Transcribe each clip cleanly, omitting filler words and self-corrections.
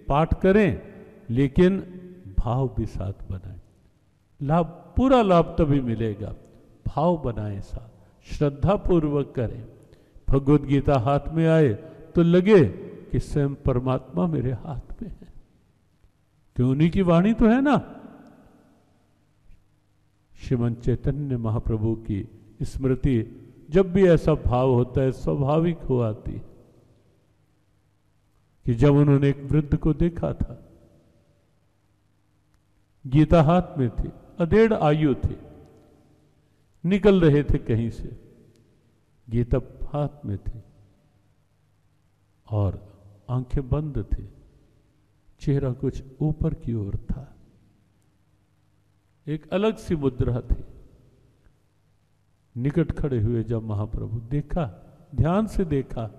पाठ करें लेकिन भाव भी साथ बनाएं। लाभ, पूरा लाभ तभी मिलेगा, भाव बनाएं साथ, श्रद्धा पूर्वक करें। भगवद गीता हाथ में आए तो लगे कि स्वयं परमात्मा मेरे हाथ में है, क्यों उन्हीं की वाणी तो है ना। श्रीमंत चैतन्य महाप्रभु की स्मृति जब भी ऐसा भाव होता है स्वाभाविक हो आती है कि जब उन्होंने एक वृद्ध को देखा था, गीता हाथ में थी, अधेड़ आयु थी, निकल रहे थे कहीं से, गीता हाथ में थी और आंखें बंद थी, चेहरा कुछ ऊपर की ओर था, एक अलग सी मुद्रा थी। निकट खड़े हुए जब महाप्रभु देखा, ध्यान से देखा,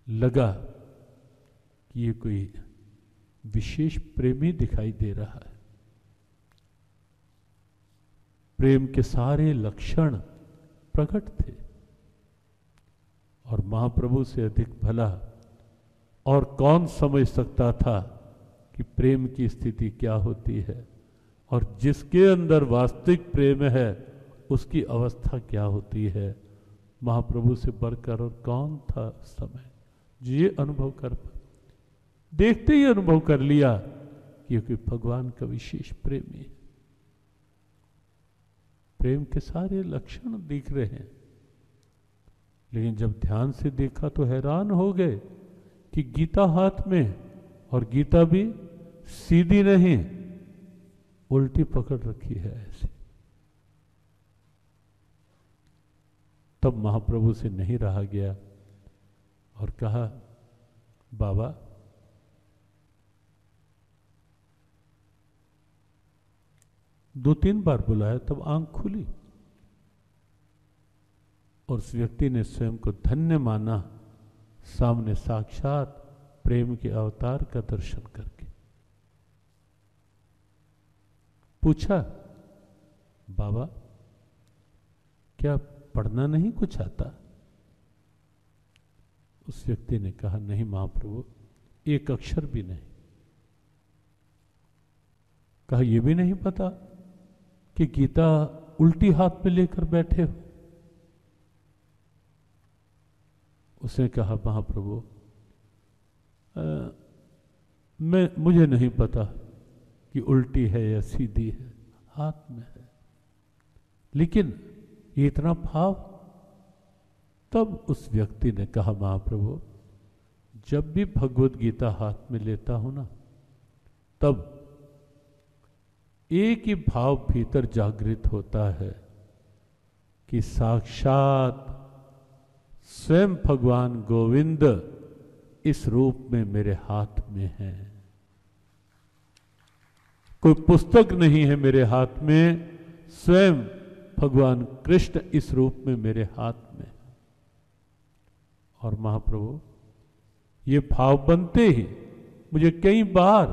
लगा कि ये कोई विशेष प्रेमी दिखाई दे रहा है। प्रेम के सारे लक्षण प्रकट थे और महाप्रभु से अधिक भला और कौन समझ सकता था कि प्रेम की स्थिति क्या होती है और जिसके अंदर वास्तविक प्रेम है उसकी अवस्था क्या होती है। महाप्रभु से बढ़कर और कौन था उस समय जो ये अनुभव कर पाए। देखते ही अनुभव कर लिया कि कोई भगवान का विशेष प्रेमी है। प्रेम के सारे लक्षण दिख रहे हैं, लेकिन जब ध्यान से देखा तो हैरान हो गए कि गीता हाथ में, और गीता भी सीधी नहीं, उल्टी पकड़ रखी है ऐसे। तब महाप्रभु से नहीं रहा गया और कहा, बाबा दो तीन बार बुलाया, तब आंख खुली और उस व्यक्ति ने स्वयं को धन्य माना, सामने साक्षात प्रेम के अवतार का दर्शन करके। पूछा, बाबा क्या पढ़ना नहीं कुछ आता? उस व्यक्ति ने कहा, नहीं महाप्रभु, एक अक्षर भी नहीं। कहा, यह भी नहीं पता कि गीता उल्टी हाथ में लेकर बैठे हो? उसने कहा, महाप्रभु मुझे नहीं पता कि उल्टी है या सीधी है, हाथ में है, लेकिन ये इतना भाव। तब उस व्यक्ति ने कहा, महाप्रभु जब भी भगवद गीता हाथ में लेता हूं ना, तब एक ही भाव भीतर जागृत होता है कि साक्षात स्वयं भगवान गोविंद इस रूप में मेरे हाथ में है। कोई पुस्तक नहीं है मेरे हाथ में, स्वयं भगवान कृष्ण इस रूप में मेरे हाथ में है। और महाप्रभु ये भाव बनते ही मुझे कई बार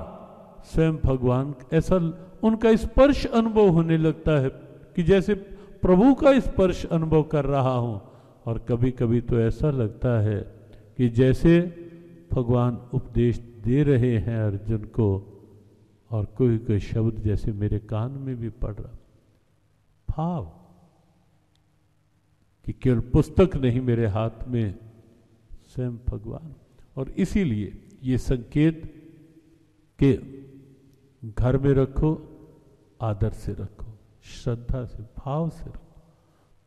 स्वयं भगवान ऐसा उनका स्पर्श अनुभव होने लगता है कि जैसे प्रभु का स्पर्श अनुभव कर रहा हूं। और कभी कभी तो ऐसा लगता है कि जैसे भगवान उपदेश दे रहे हैं अर्जुन को, और कोई कोई शब्द जैसे मेरे कान में भी पड़ रहा। भाव कि केवल पुस्तक नहीं मेरे हाथ में, स्वयं भगवान। और इसीलिए ये संकेत के घर में रखो, आदर से रखो, श्रद्धा से, भाव से रखो।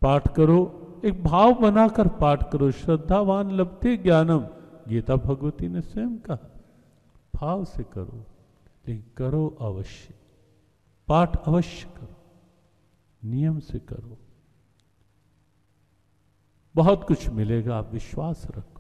पाठ करो, एक भाव बनाकर पाठ करो। श्रद्धावान लभते ज्ञानम, गीता भगवती ने स्वयं कहा। भाव से करो, लेकिन करो अवश्य, पाठ अवश्य करो, नियम से करो, बहुत कुछ मिलेगा, आप विश्वास रखो।